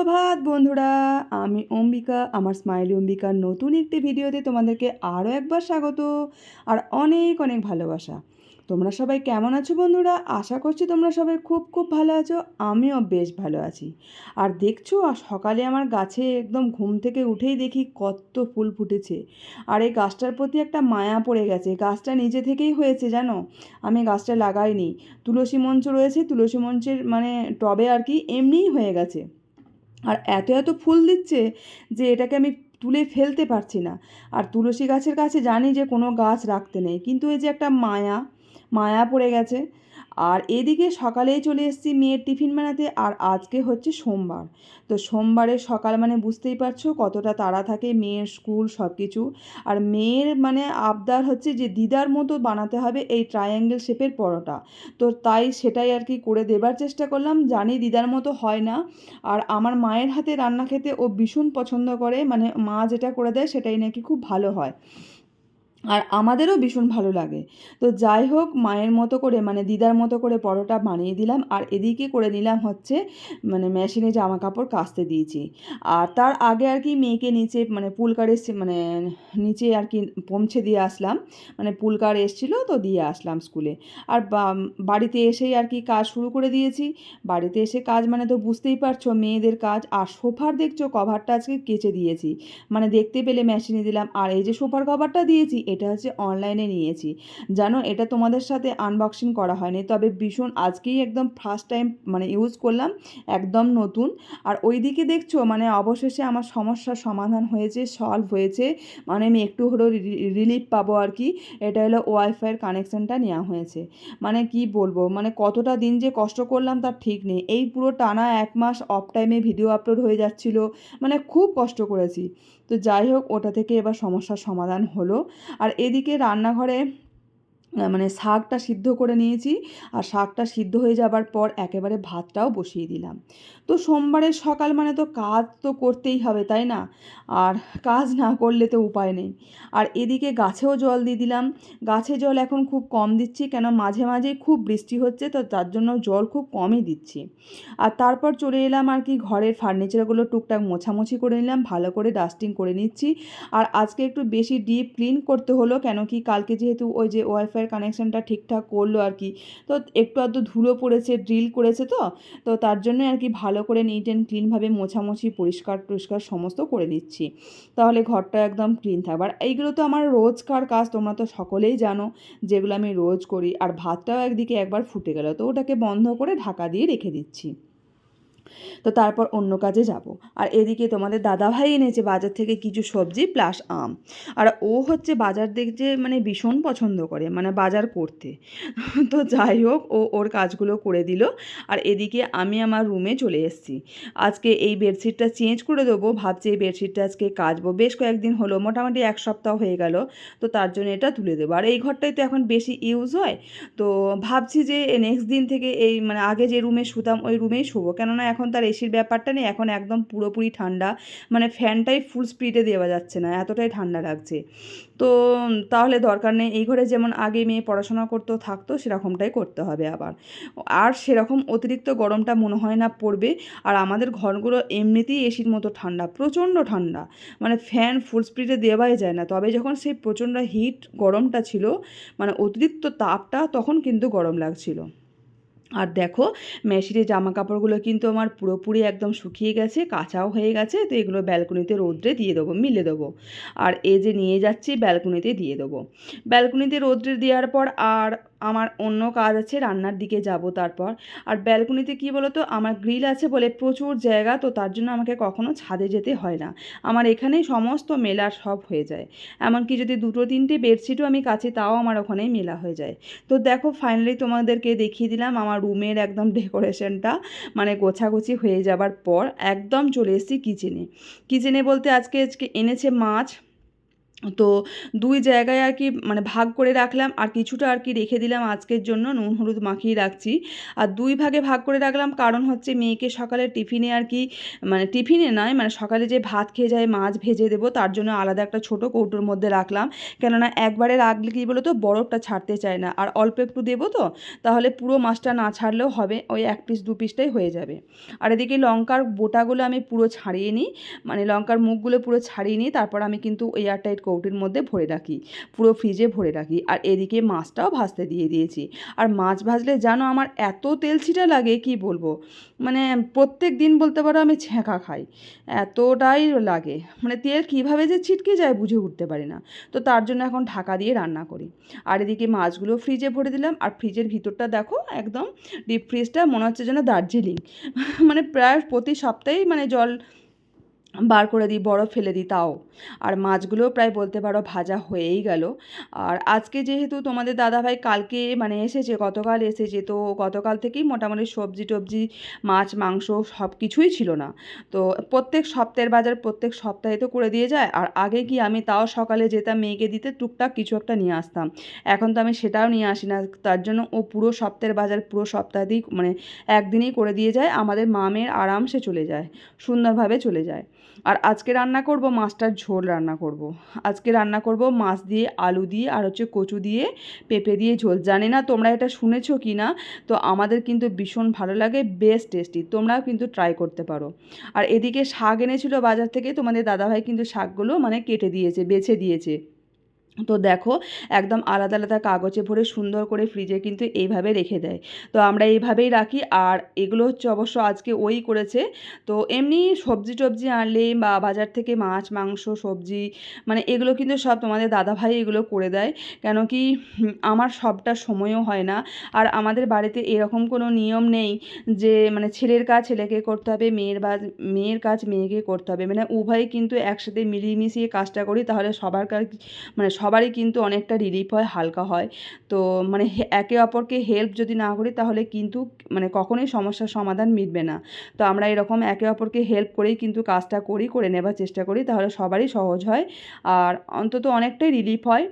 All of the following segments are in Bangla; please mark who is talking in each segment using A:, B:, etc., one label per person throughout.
A: সুপ্রভাত বন্ধুরা, আমি অম্বিকা। আমার স্মাইলি অম্বিকার নতুন একটি ভিডিওতে তোমাদেরকে আরও একবার স্বাগত আর অনেক অনেক ভালোবাসা। তোমরা সবাই কেমন আছো বন্ধুরা? আশা করছি তোমরা সবাই খুব খুব ভালো আছো। আমিও বেশ ভালো আছি। আর দেখছো, সকালে আমার গাছে একদম ঘুম থেকে উঠেই দেখি কত ফুল ফুটেছে। আর এই গাছটার প্রতি একটা মায়া পড়ে গেছে। গাছটা নিজে থেকেই হয়েছে জানো, আমি গাছটা লাগাইনি। তুলসী মঞ্চ রয়েছে, তুলসী মঞ্চের মানে টবে আর কি এমনিই হয়ে গেছে। আর এত এত ফুল দিচ্ছে যে এটাকে আমি তুলে ফেলতে পারছি না। আর তুলসী গাছের কাছে জানি যে কোনো গাছ রাখতে নেই, কিন্তু এই যে একটা মায়া মায়া পড়ে গেছে। আর এদিকে সকালেই চলে এসেছি মেয়ের টিফিন বানাতে। আর আজকে হচ্ছে সোমবার, তো সোমবারের সকাল মানে বুঝতেই পারছো কতটা তাড়া থাকে, মেয়ের স্কুল সব কিছু। আর মেয়ের মানে আবদার হচ্ছে যে দিদার মতো বানাতে হবে এই ট্রায়াঙ্গেল শেপের পরোটা। তো তাই সেটাই আর কি করে দেবার চেষ্টা করলাম। জানি দিদার মতো হয় না। আর আমার মায়ের হাতে রান্না খেতে ও ভীষণ পছন্দ করে, মানে মা যেটা করে দেয় সেটাই নাকি খুব ভালো হয়। আর আমাদেরও ভীষণ ভালো লাগে। তো যাই হোক, মায়ের মতো করে মানে দিদার মতো করে পরোটা বানিয়ে দিলাম। আর এদিকে করে নিলাম হচ্ছে মানে মেশিনে জামা কাপড় কাচতে দিয়েছি। আর তার আগে আর কি মেয়েকে নিচে মানে পুলকারে মানে নিচে আর কি পৌঁছে দিয়ে আসলাম। মানে পুলকার এসেছিলো তো দিয়ে আসলাম স্কুলে। আর বাড়িতে এসেই আর কি কাজ শুরু করে দিয়েছি। বাড়িতে এসে কাজ মানে তো বুঝতেই পারছো মেয়েদের কাজ। আর সোফার দেখছো কভারটা আজকে কেচে দিয়েছি, মানে দেখতে পেলে মেশিনে দিলাম। আর এই যে সোফার কভারটা দিয়েছি এটা হচ্ছে অনলাইনে নিয়েছি জানো। এটা তোমাদের সাথে আনবক্সিং করা হয়নি, তবে ভীষণ আজকেই একদম ফার্স্ট টাইম মানে ইউজ করলাম, একদম নতুন। আর ওইদিকে দেখছো মানে অবশেষে আমার সমস্যার সমাধান হয়েছে, সলভ হয়েছে। মানে আমি একটু হলেও রিলিফ পাবো আর কি। এটা হলো ওয়াইফাইয়ের কানেকশানটা নেওয়া হয়েছে। মানে কি বলবো, মানে কতটা দিন যে কষ্ট করলাম তার ঠিক নেই। এই পুরো টানা 1 মাস অফ টাইমে ভিডিও আপলোড হয়ে যাচ্ছিলো, মানে খুব কষ্ট করেছি। তো যাই হোক, ওটা থেকে এবার সমস্যার সমাধান হলো। আর এদিকে রান্নাঘরে মানে শাকটা সিদ্ধ করে নিয়েছি। আর শাকটা সিদ্ধ হয়ে যাবার পর একেবারে ভাতটাও বসিয়ে দিলাম। তো সোমবারের সকাল মানে তো কাজ তো করতেই হবে, তাই না? আর কাজ না করলে তো উপায় নেই। আর এদিকে গাছেও জল দিয়ে দিলাম। গাছে জল এখন খুব কম দিচ্ছি, কেন মাঝে মাঝেই খুব বৃষ্টি হচ্ছে, তো তার জন্য জল খুব কমই দিচ্ছি। আর তারপর চলে এলাম আর কি ঘরের ফার্নিচারগুলো টুকটাক মোছামুছি করে নিলাম, ভালো করে ডাস্টিং করে নিচ্ছি। আর আজকে একটু বেশি ডিপ ক্লিন করতে হলো, কেন কি কালকে যেহেতু ওই যে ওয়াইফাইয়ের কানেকশানটা ঠিকঠাক করলো আর কি, তো একটু আধটু ধুলো পড়েছে, ড্রিল করেছে, তো তো তার জন্য আর কি ভালো করে নিট অ্যান্ড ক্লিনভাবে মোছামুছি পরিষ্কার টরিষ্কার সমস্ত করে নিচ্ছি, তাহলে ঘরটা একদম ক্লিন থাকবে। আর এইগুলো তো আমার রোজকার কাজ, তোমরা তো সকলেই জানো যেগুলো আমি রোজ করি। আর ভাতটাও একদিকে একবার ফুটে গেল, তো ওটাকে বন্ধ করে ঢাকা দিয়ে রেখে দিচ্ছি। তো তারপর অন্য কাজে যাব। আর এদিকে তোমাদের দাদাভাই এনেছে বাজার থেকে কিছু সবজি প্লাস আম। আর ও হচ্ছে বাজার দেখতে মানে ভীষণ পছন্দ করে, মানে বাজার করতে। তো যাই হোক, ও ওর কাজগুলো করে দিল। আর এদিকে আমি আমার রুমে চলে এসেছি। আজকে এই বেডশিটটা চেঞ্জ করে দেবো, ভাবছি এই বেডশিটটা আজকে কাচবো। বেশ কয়েকদিন হলো, মোটামুটি 1 সপ্তাহ হয়ে গেল। তো তার জন্য এটা তুলে দেবো। আর এই ঘরটাই তো এখন বেশি ইউজ হয়। তো ভাবছি যে নেক্সট দিন থেকে এই মানে আগে যে রুমে শুতাম ওই রুমেই শোবো, কেননা এখন তার এসির ব্যাপারটা নেই, এখন একদম পুরোপুরি ঠান্ডা। মানে ফ্যানটাই ফুল স্পিডে দেওয়া যাচ্ছে না, এতটাই ঠান্ডা লাগছে। তো তাহলে দরকার নেই, এই ঘরে যেমন আগে মেয়ে পড়াশোনা করতো থাকতো সেরকমটাই করতে হবে আবার। আর সেরকম অতিরিক্ত গরমটা মনে হয় না পড়বে। আর আমাদের ঘরগুলো এমনিতেই এসির মতো ঠান্ডা, প্রচণ্ড ঠান্ডা। মানে ফ্যান ফুল স্পিডে দেওয়াই যায় না। তবে যখন সেই প্রচণ্ড হিট গরমটা ছিল, মানে অতিরিক্ত তাপটা, তখন কিন্তু গরম লাগছিল। আর দেখো, মেশিনের জামা কাপড়গুলো কিন্তু আমার পুরোপুরি একদম শুকিয়ে গেছে, কাঁচাও হয়ে গেছে। তো এগুলো ব্যালকনিতে রোদ্রে দিয়ে দেবো, মিলে দেবো। আর এই যে নিয়ে যাচ্ছি ব্যালকনিতে দিয়ে দেবো। ব্যালকনিতে রোদ্রে দেওয়ার পর আর আমার অন্য কাজ আছে, রান্নার দিকে যাব তারপর। আর ব্যালকনিতে কী বলো তো, আমার গ্রিল আছে বলে প্রচুর জায়গা, তো তার জন্য আমাকে কখনো ছাদে যেতে হয় না। আমার এখানেই সমস্ত মেলার সব হয়ে যায়। এমনকি যদি 2-3টে বেডশিটও আমি কাছি, তাও আমার ওখানেই মেলা হয়ে যায়। তো দেখো, ফাইনালি তোমাদেরকে দেখিয়ে দিলাম আমার রুমের একদম ডেকোরেশনটা। মানে গোছাগুছি হয়ে যাবার পর একদম চলে এসেছি কিচেনে। কিচেনে বলতে আজকে এনেছে মাছ। তো 2 জায়গায় আর কি মানে ভাগ করে রাখলাম, আর কিছুটা আর কি রেখে দিলাম আজকের জন্য, নুন হলুদ মাখিয়ে রাখছি। আর 2 ভাগে ভাগ করে রাখলাম, কারণ হচ্ছে মেয়েকে সকালে টিফিনে আর কি, মানে টিফিনে নয়, মানে সকালে যে ভাত খেয়ে যায় মাছ ভেজে দেবো, তার জন্য আলাদা একটা ছোট কৌটোর মধ্যে রাখলাম। কেননা একবারে রাখলে কী বলো তো, বরফটা ছাড়তে চায় না, আর অল্প একটু দেবো তো, তাহলে পুরো মাছটা না ছাড়লেও হবে, ওই 1 পিস 2 পিসটাই হয়ে যাবে। আর এদিকে লঙ্কার বোটাগুলো আমি পুরো ছাড়িয়ে নিই, মানে লঙ্কার মুখগুলো পুরো ছাড়িয়ে নিই, তারপর আমি কিন্তু এয়ারটাইট কৌটোর মধ্যে ভরে রাখি, পুরো ফ্রিজে ভরে রাখি। আর এদিকে মাছটাও ভাজতে দিয়ে দিয়েছি। আর মাছ ভাজলে জানো আমার এত তেল ছিটা লাগে কি বলবো, মানে প্রত্যেক দিন বলতে পারো আমি ছ্যাঁকা খাই, এতটাই লাগে, মানে তেল কীভাবে যে ছিটকে যায় বুঝে উঠতে পারি না। তো তার জন্য এখন ঢাকা দিয়ে রান্না করি। আর এদিকে মাছগুলো ফ্রিজে ভরে দিলাম, আর ফ্রিজের ভিতরটা দেখো একদম, ডিপ ফ্রিজটা মনে হচ্ছে যেন দার্জিলিং মানে প্রায় প্রতি সপ্তাহেই মানে জল বার করে দিই, বরফ ফেলে দিই তাও। আর মাছগুলোও প্রায় বলতে পারো ভাজা হয়েই গেল। আর আজকে যেহেতু তোমাদের দাদাভাই কালকে মানে এসেছে, গতকাল এসেছে, তো গতকাল থেকেই মোটামুটি সবজি টবজি, মাছ মাংস সব কিছুই ছিল না। তো প্রত্যেক সপ্তাহের বাজার প্রত্যেক সপ্তাহে তো করে দিয়ে যায়। আর আগে কি আমি তাও সকালে যেতাম মেয়েকে দিতে, টুকটাক কিছু একটা নিয়ে আসতাম। এখন তো আমি সেটাও নিয়ে আসি না, তার জন্য ও পুরো সপ্তাহের বাজার পুরো সপ্তাহতেই মানে একদিনেই করে দিয়ে যায়, আমাদের মা মেয়ের আরামসে চলে যায়, সুন্দরভাবে চলে যায়। আর আজকে রান্না করব মাছটার ঝোল রান্না করব। আজকে রান্না করব মাছ দিয়ে, আলু দিয়ে, আর হচ্ছে কচু দিয়ে, পেঁপে দিয়ে ঝোল। জানি না তোমরা এটা শুনেছো কি না, তো আমাদের কিন্তু ভীষণ ভালো লাগে, বেশ টেস্টি, তোমরাও কিন্তু ট্রাই করতে পারো। আর এদিকে শাক এনেছিল বাজার থেকে, তোমাদের দাদাভাই কিন্তু শাকগুলো মানে কেটে দিয়েছে, বেছে দিয়েছে। তো দেখো একদম আলাদা আলাদা কাগজে ভরে সুন্দর করে ফ্রিজে কিন্তু এইভাবে রেখে দেয়। তো আমরা এইভাবেই রাখি। আর এগুলো হচ্ছে অবশ্য আজকে ওই করেছে। তো এমনি সবজি টবজি আনলে বা বাজার থেকে মাছ মাংস সবজি, মানে এগুলো কিন্তু সব তোমাদের দাদাভাই এগুলো করে দেয়। কেন কি আমার সবটা সময়ও হয় না। আর আমাদের বাড়িতে এরকম কোনো নিয়ম নেই যে মানে ছেলের কাজ ছেলেকে করতে হবে, মেয়ের কাজ মেয়েকে করতে হবে, মানে উভয়ই কিন্তু একসাথে মিলিয়ে মিশিয়ে কাজটা করি, তাহলে সবার কাজ মানে সবারই কিন্তু অনেকটা রিলিফ হয়, হালকা হয়। তো মানে একে অপরকে হেল্প যদি না করি তাহলে কিন্তু মানে কখনোই সমস্যার সমাধান মিটবে না। তো আমরা এরকম একে অপরকে হেল্প করেই কিন্তু কাজটা করি, করে নেবার চেষ্টা করি, তাহলে সবারই সহজ হয়, আর অন্তত অনেকটাই রিলিফ হয়,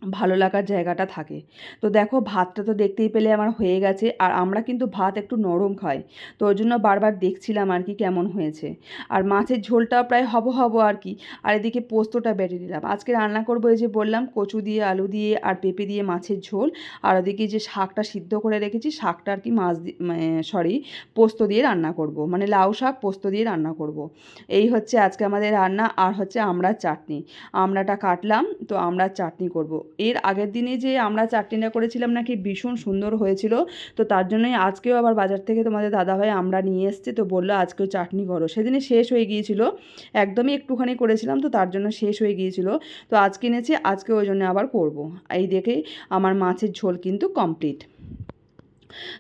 A: ভালো লাগার জায়গাটা থাকে। তো দেখো ভাতটা তো দেখতেই পেলে আমার হয়ে গেছে। আর আমরা কিন্তু ভাত একটু নরম খাই, তো ওই জন্য বারবার দেখছিলাম আর কি কেমন হয়েছে। আর মাছের ঝোলটাও প্রায় হব আর কি। আর এদিকে পোস্তটা বেটে নিলাম, আজকে রান্না করবো এই যে বললাম কচু দিয়ে, আলু দিয়ে, আর পেঁপে দিয়ে মাছের ঝোল। আর ওদিকে যে শাকটা সিদ্ধ করে রেখেছি, শাকটা আর কি মাছ সরি পোস্ত দিয়ে রান্না করব, মানে লাউ শাক পোস্ত দিয়ে রান্না করব। এই হচ্ছে আজকে আমাদের রান্না। আর হচ্ছে আমড়ার চাটনি, আমড়াটা কাটলাম, তো আমড়ার চাটনি করব। এর আগের দিনে যে আমরা চাটনিটা করেছিলাম নাকি ভীষণ সুন্দর হয়েছিল, তো তার জন্যই আজকেও আবার বাজার থেকে তোমাদের দাদাভাই আমরা নিয়ে এসছে, তো বললো আজকেও চাটনি করো। সেদিনে শেষ হয়ে গিয়েছিল, একদমই একটুখানি করেছিলাম, তো তার জন্য শেষ হয়ে গিয়েছিল। তো আজকে এনেছি, আজকে ওই জন্য আবার করব। এই দেখেই আমার মাছের ঝোল কিন্তু কমপ্লিট।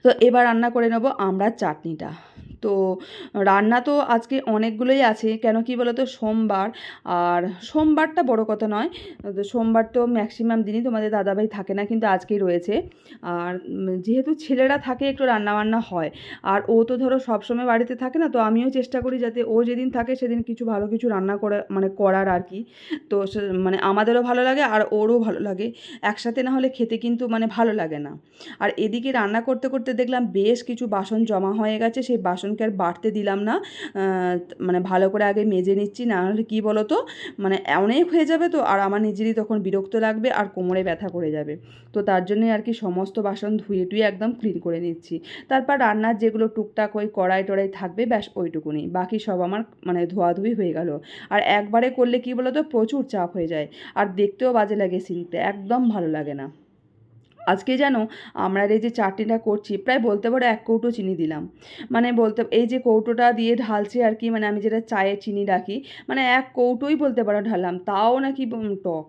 A: তো এবার রান্না করে নেব আমড়ার চাটনিটা। তো রান্না তো আজকে অনেকগুলোই আছে, কেন কি বলো তো সোমবার, আর সোমবারটা বড় কথা নয়, তো সোমবার তো ম্যাক্সিমাম দিনই তোমাদের দাদাভাই থাকে না, কিন্তু আজকেই রয়েছে। আর যেহেতু ছেলেরা থাকে একটু রান্নাবান্না হয়, আর ও তো ধরো সবসময় বাড়িতে থাকে না, তো আমিও চেষ্টা করি যাতে ও যেদিন থাকে সেদিন কিছু ভালো কিছু রান্না করা মানে করার আর কি। তো মানে আমাদেরও ভালো লাগে আর ওরও ভালো লাগে, একসাথে না হলে খেতে কিন্তু মানে ভালো লাগে না। আর এদিকে রান্না করতে করতে দেখলাম বেশ কিছু বাসন জমা হয়ে গেছে, সেই বাসনকে আর বাড়তে দিলাম না, মানে ভালো করে আগে মেজে নিচ্ছি, না হলে কী বলো তো মানে অনেক হয়ে যাবে, তো আর আমার নিজেরই তখন বিরক্ত লাগবে আর কোমরে ব্যথা করে যাবে। তো তার জন্যই আর কি সমস্ত বাসন ধুয়ে টুয়ে একদম ক্লিন করে নিচ্ছি। তারপর রান্নার যেগুলো টুকটাক ওই কড়াই টড়াই থাকবে ব্যাস ওইটুকুনি, বাকি সব আমার মানে ধোয়াধুয়ি হয়ে গেল। আর একবারে করলে কী বলো তো প্রচুর চাপ হয়ে যায়, আর দেখতেও বাজে লাগে, সিনতে একদম ভালো লাগে না। আজকে জানো আমরা এই যে চাটনিটা করছি, প্রায় বলতে পারো 1 কৌটো চিনি দিলাম, মানে বলতে এই যে কৌটোটা দিয়ে ঢালছি আর কি, মানে আমি যেটা চায়ে চিনি রাখি, মানে 1 কৌটোই বলতে পারো ঢাললাম, তাও নাকি টক।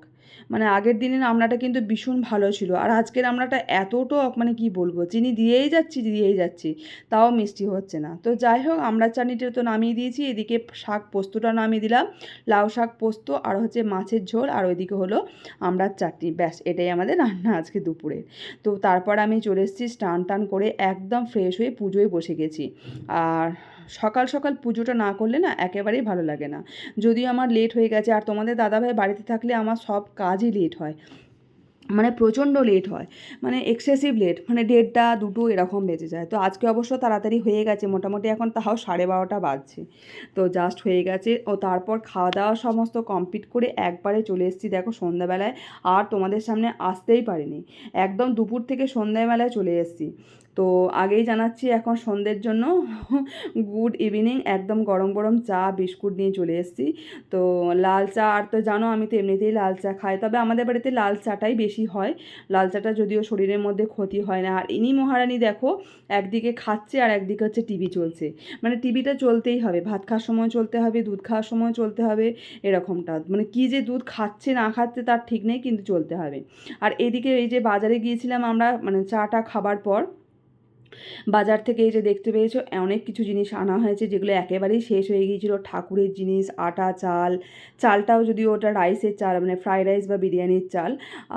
A: মানে আগের দিনের আমড়াটা কিন্তু ভীষণ ভালো ছিল, আর আজকের আমড়াটা এত টক, মানে কি বলবো, চিনি দিয়েই যাচ্ছি, তাও মিষ্টি হচ্ছে না। তো যাই হোক আমড়ার চাটনিটা তো নামিয়ে দিয়েছি, এদিকে শাক পোস্তটা নামিয়ে দিলাম, লাউ শাক পোস্ত, আর হচ্ছে মাছের ঝোল, আর ওইদিকে হলো আমড়ার চাটনি, ব্যাস এটাই আমাদের রান্না আজকে দুপুরে। তো তারপর আমি চলে এসেছি স্নান টান করে একদম ফ্রেশ হয়ে পুজোয় বসে গেছি। আর সকাল সকাল পুজোটা না করলে না একেবারেই ভালো লাগে না। যদিও আমার লেট হয়ে গেছে, আর তোমাদের দাদাভাই বাড়িতে থাকলে আমার সব কাজই লেট হয়, মানে প্রচণ্ড লেট হয়, মানে এক্সেসিভ লেট, মানে 1:30 2 এরকম বেজে যায়। তো আজকে অবশ্য তাড়াতাড়ি হয়ে গেছে, মোটামুটি এখন তাও 12:30 বাজছে, তো জাস্ট হয়ে গেছে। ও তারপর খাওয়া দাওয়া সমস্ত কমপ্লিট করে একবারে চলে এসেছি দেখো সন্ধ্যাবেলায়, আর তোমাদের সামনে আসতেই পারিনি, একদম দুপুর থেকে সন্ধ্যাবেলায় চলে এসেছি। তো আগেই জানাচ্ছি এখন সন্ধ্যের জন্য গুড ইভিনিং, একদম গরম গরম চা বিস্কুট নিয়ে চলে এসেছি। তো লাল চা, আর তো জানো আমি তো এমনিতেই লাল চা খাই, তবে আমাদের বাড়িতে লাল চাটাই বেশি হয়, লাল চাটা যদিও শরীরের মধ্যে ক্ষতি হয় না। আর ইনি মহারানী দেখো একদিকে খাচ্ছে আর একদিকে হচ্ছে টিভি চলছে, মানে টিভিটা চলতেই হবে, ভাত খাওয়ার সময় চলতে হবে, দুধ খাওয়ার সময় চলতে হবে, এরকমটা মানে কি যে দুধ খাচ্ছে না খাচ্ছে তার ঠিক নেই, কিন্তু চলতে হবে। আর এদিকে এই যে বাজারে গিয়েছিলাম আমরা, মানে চাটা খাবার পর বাজার থেকে এই যে দেখতে পেয়েছো অনেক কিছু জিনিস আনা হয়েছে, যেগুলো একেবারেই শেষ হয়ে গিয়েছিলো, ঠাকুরের জিনিস, আটা, চাল, চালটাও যদিও ওটা রাইসের চাল, মানে ফ্রাইড রাইস বা বিরিয়ানির চাল,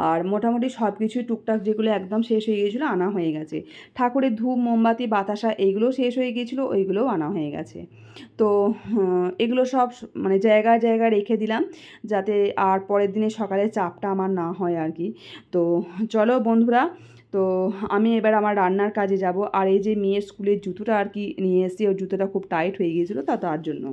A: আর মোটামুটি সব কিছুই টুকটাক যেগুলো একদম শেষ হয়ে গিয়েছিলো আনা হয়ে গেছে। ঠাকুরের ধূপ, মোমবাতি, বাতাসা এইগুলোও শেষ হয়ে গিয়েছিলো, ওইগুলোও আনা হয়ে গেছে। তো এগুলো সব মানে জায়গায় জায়গায় রেখে দিলাম, যাতে আর পরের দিনে সকালে চাপটা আমার না হয় আর কি। তো চলো বন্ধুরা, তো আমি এবার আমার রান্নার কাজে যাব। আর এই যে মেয়ের স্কুলের জুতোটা আর কি নিয়ে এসেছি, ওর জুতোটা খুব টাইট হয়ে গিয়েছিলো তার জন্য।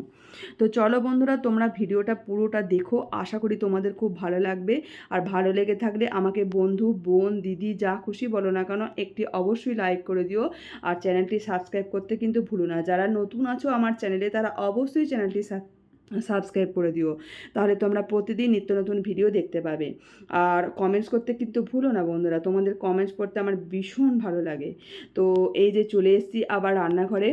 A: তো চলো বন্ধুরা, তোমরা ভিডিওটা পুরোটা দেখো, আশা করি তোমাদের খুব ভালো লাগবে। আর ভালো লেগে থাকলে আমাকে বন্ধু, বোন, দিদি যা খুশি বলো না কেন একটি অবশ্যই লাইক করে দিও, আর চ্যানেলটি সাবস্ক্রাইব করতে কিন্তু ভুলো না। যারা নতুন আছো আমার চ্যানেলে তারা অবশ্যই চ্যানেলটি সাবস্ক্রাইব করে দিও, তাহলে তোমরা প্রতিদিন নিত্য নতুন ভিডিও দেখতে পাবে। আর কমেন্টস করতে কিন্তু ভুলো না বন্ধুরা, তোমাদের কমেন্টস পড়তে আমার ভীষণ ভালো লাগে। তো এই যে চলে এসেছি আবার রান্নাঘরে,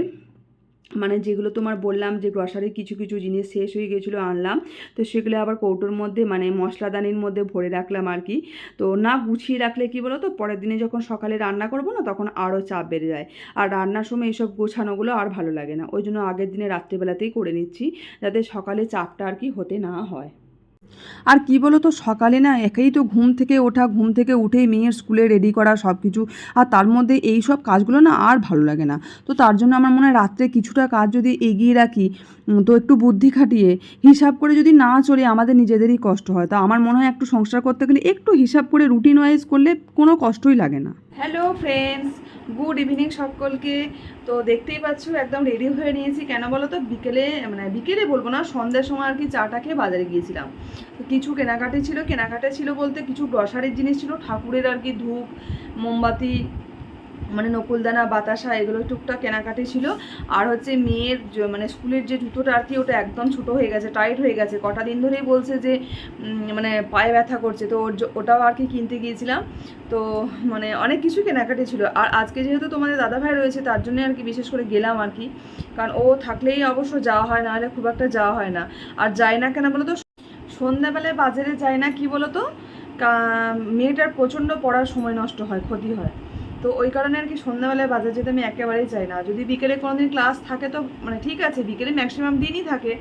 A: মানে যেগুলো তোমার বললাম যে গ্রসারির কিছু কিছু জিনিস শেষ হয়ে গেছিলো আনলাম, তো সেগুলো আবার কৌটোর মধ্যে মানে মশলাদানির মধ্যে ভরে রাখলাম আর কি। তো না গুছিয়ে রাখলে কি বলো তো, পরের দিনে যখন সকালে রান্না করবো না তখন আরও চাপ বেড়ে যায়, আর রান্নার সময় এইসব গোছানোগুলো আর ভালো লাগে না, ওই জন্য আগের দিনে রাত্রিবেলাতেই করে নিচ্ছি, যাতে সকালে চাপটা আর কি হতে না হয়। আর কি বলো তো, সকালে না একেই তো ঘুম থেকে ওঠা, ঘুম থেকে উঠেই মেয়ের স্কুলে রেডি করা সব কিছু, আর তার মধ্যে এই সব কাজগুলো না আর ভালো লাগে না। তো তার জন্য আমার মনে হয় রাত্রে কিছুটা কাজ যদি এগিয়ে রাখি, তো একটু বুদ্ধি খাটিয়ে হিসাব করে যদি না চলে আমাদের নিজেদেরই কষ্ট হয়। তো আমার মনে হয় একটু সংসার করতে গেলে একটু হিসাব করে রুটিন ওয়াইজ করলে কোনো কষ্টই লাগে না। হ্যালো ফ্রেন্ডস, গুড ইভিনিং সকলকে। তো দেখতেই পাচ্ছ একদম রেডি হয়ে নিয়েছি, কেন বলো তো, বিকেলে মানে বিকেলে বলবো না, সন্ধ্যার সময় আর কি চাটা খেয়ে বাজারে গিয়েছিলাম। তো কিছু কেনাকাটা ছিল বলতে কিছু গ্রসারির জিনিস ছিল, ঠাকুরের আর কি ধূপ, মোমবাতি, মানে নকুলদানা, বাতাসা, এগুলো টুকটাক কেনাকাটি ছিল। আর হচ্ছে মেয়ের মানে স্কুলের যে জুতোটা আর কি, ওটা একদম ছোটো হয়ে গেছে, টাইট হয়ে গেছে, কটা দিন ধরেই বলছে যে মানে পায়ে ব্যথা করছে, তো ওটাও আর কি কিনতে গিয়েছিলাম। তো মানে অনেক কিছু কেনাকাটি ছিল। আর আজকে যেহেতু তোমাদের দাদাভাই রয়েছে তার জন্য আর কি বিশেষ করে গেলাম আর কি, কারণ ও থাকলেই অবশ্য যাওয়া হয়, নাহলে খুব একটা যাওয়া হয় না। আর যাই না কেন বলো তো, সন্ধ্যাবেলায় বাজারে যাই না, কি বলো তো, মেয়েটার প্রচণ্ড পড়ার সময় নষ্ট হয়, ক্ষতি হয়। তো ওই কারণে আর কি সন্ধ্যাবেলায় বাজার যেতে আমি একেবারেই চাই না। যদি বিকেলে কোনো দিন ক্লাস থাকে তো মানে ঠিক আছে, বিকেলে ম্যাক্সিমাম দিনই থাকে,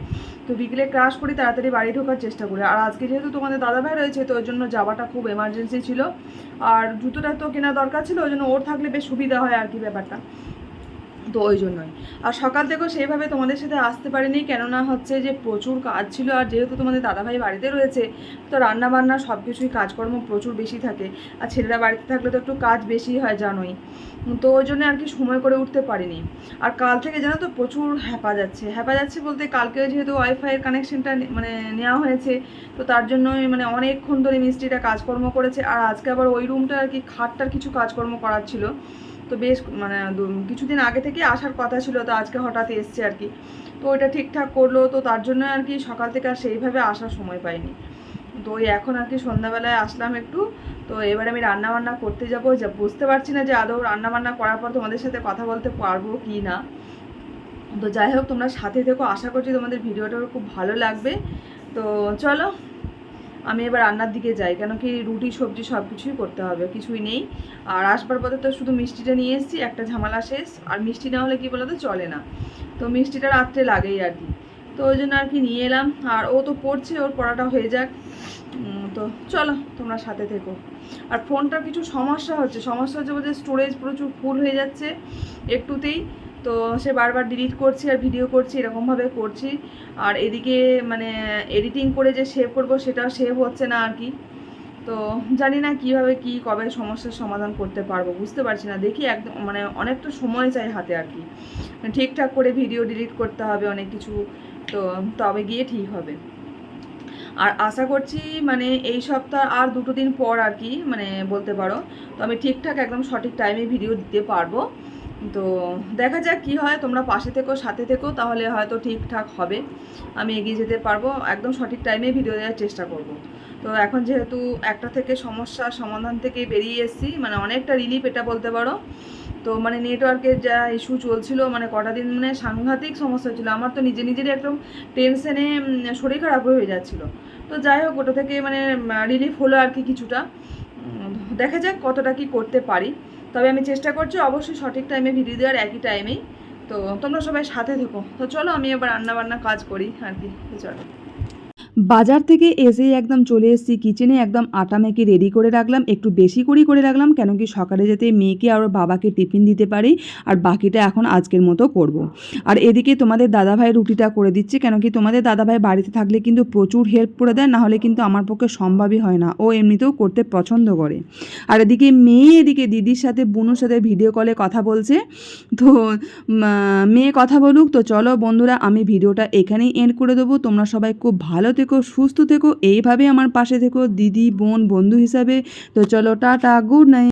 A: তো বিকেলে ক্লাস করি, তাড়াতাড়ি বাড়ি ঢোকার চেষ্টা করি। আর আজকে যেহেতু তোমাদের দাদাভাই রয়েছে, তো ওই জন্য যাওয়াটা খুব এমার্জেন্সি ছিল, আর জুতোটা তো কেনা দরকার ছিল, ওই জন্য ওর থাকলে বেশ সুবিধা হয় আর কি ব্যাপারটা, তো ওই জন্যই। আর সকাল থেকেও সেইভাবে তোমাদের সাথে আসতে পারিনি, কেননা হচ্ছে যে প্রচুর কাজ ছিল, আর যেহেতু তোমাদের দাদাভাই বাড়িতে রয়েছে তো রান্নাবান্না সব কিছুই কাজকর্ম প্রচুর বেশি থাকে, আর ছেলেরা বাড়িতে থাকলে তো একটু কাজ বেশি হয় জানোই, তো ওই জন্য আর কি সময় করে উঠতে পারিনি। আর কাল থেকে জানো তো প্রচুর হ্যাপা যাচ্ছে বলতে, কালকে যেহেতু ওয়াইফাইয়ের কানেকশনটা মানে নেওয়া হয়েছে, তো তার জন্যই মানে অনেকক্ষণ ধরে মিস্ত্রিটা কাজকর্ম করেছে। আর আজকে আবার ওই রুমটা আর কি খাটটার কিছু কাজকর্ম করার ছিল, তো বেশ মানে কিছুদিন আগে থেকে আসার কথা ছিল, তো আজকে হঠাৎ এসছে আর কি, তো ওইটা ঠিকঠাক করলো, তো তার জন্য আর কি সকাল থেকে আর সেইভাবে আসার সময় পাইনি। তো ওই এখন আর কি সন্ধ্যাবেলায় আসলাম একটু, তো এবার আমি রান্নাবান্না করতে যাবো, যা বুঝতে পারছি না যে আদৌ রান্নাবান্না করার পর তোমাদের সাথে কথা বলতে পারবো কি না। তো যাই হোক, তোমরা সাথে থেকো, আশা করছি তোমাদের ভিডিওটা খুব ভালো লাগবে। তো চলো আমি এবার রান্নার দিকে যাই, কেন কি রুটি সবজি সব কিছুই করতে হবে, কিছুই নেই। আর আসবার পথে তো শুধু মিষ্টিটা নিয়ে এসেছি, একটা ঝামেলা শেষ। আর মিষ্টি না হলে কি বলতো চলে না, তো মিষ্টিটা রাত্রে লাগেই আর কি, তো ওই জন্য আর কি নিয়ে এলাম। আর ও তো পড়ছে, ওর পড়াটা হয়ে যাক। তো চলো তোমরা সাথে থেকো। আর ফোনটার কিছু সমস্যা হচ্ছে বলতে স্টোরেজ প্রচুর ফুল হয়ে যাচ্ছে একটুতেই, তো সে বারবার ডিলিট করছি আর ভিডিও করছি, এরকমভাবে করছি। আর এদিকে মানে এডিটিং করে যে সেভ করবো সেটাও সেভ হচ্ছে না আর কি। তো জানি না কীভাবে কী কবে সমস্যার সমাধান করতে পারবো, বুঝতে পারছি না। দেখি একদম মানে অনেকটা সময় চাই হাতে আর কি, ঠিকঠাক করে ভিডিও ডিলিট করতে হবে অনেক কিছু, তো তবে গিয়ে ঠিক হবে। আর আশা করছি মানে এই সপ্তাহ আর 2 দিন পর আর কি মানে বলতে পারো, তো আমি ঠিকঠাক একদম সঠিক টাইমে ভিডিও দিতে পারবো। তো দেখা যাক কী হয়, তোমরা পাশে থেকো, সাথে থেকো, তাহলে হয়তো ঠিকঠাক হবে, আমি এগিয়ে যেতে পারবো, একদম সঠিক টাইমে ভিডিও দেওয়ার চেষ্টা করব। তো এখন যেহেতু একটা থেকে সমস্যার সমাধান থেকে বেরিয়ে এসেছি, মানে অনেকটা রিলিফ এটা বলতে পারো। তো মানে নেটওয়ার্কের যা ইস্যু চলছিল মানে কটা দিন মানে সাংঘাতিক সমস্যা হচ্ছিলো, আমার তো নিজেরই একদম টেনশনে শরীর খারাপ হয়ে যাচ্ছিলো। তো যাই হোক, ওটা থেকে মানে রিলিফ হলো আর কি কিছুটা। দেখা যাক কতটা কি করতে পারি, তবে আমি চেষ্টা করছি অবশ্যই সঠিক টাইমে ভিডিও দেওয়ার, একই টাইমেই। তো তোমরা সবাই সাথে থেকো। তো চলো আমি এবার রান্নাবান্না কাজ করি আর কি। তো চলো, বাজার থেকে এসেই একদম চলে এসেছি কিচেনে, একদম আটা মেখে রেডি করে রাখলাম, একটু বেশি করে রাখলাম, কেন কি সকালে যাতে মেয়েকে আর বাবাকে টিফিন দিতে পারি, আর বাকিটা এখন আজকের মতো করব। আর এদিকে তোমাদের দাদাভাই রুটিটা করে দিচ্ছে, কেন কি তোমাদের দাদাভাই বাড়িতে থাকলে কিন্তু প্রচুর হেল্প করে দেয়, নাহলে কিন্তু আমার পক্ষে সম্ভবই হয় না, ও এমনিতেও করতে পছন্দ করে। আর এদিকে মেয়ে এদিকে দিদির সাথে বোনের সাথে ভিডিও কলে কথা বলছে। তো মেয়ে কথা বলুক। তো চলো বন্ধুরা, আমি ভিডিওটা এখানেই এন্ড করে দেবো। তোমরা সবাই খুব ভালো থেকো, সুস্থ থেকো, এইভাবে আমার পাশে থেকো দিদি, বোন, বন্ধু হিসাবে। তো চলো, টাটা, গুড নাইট।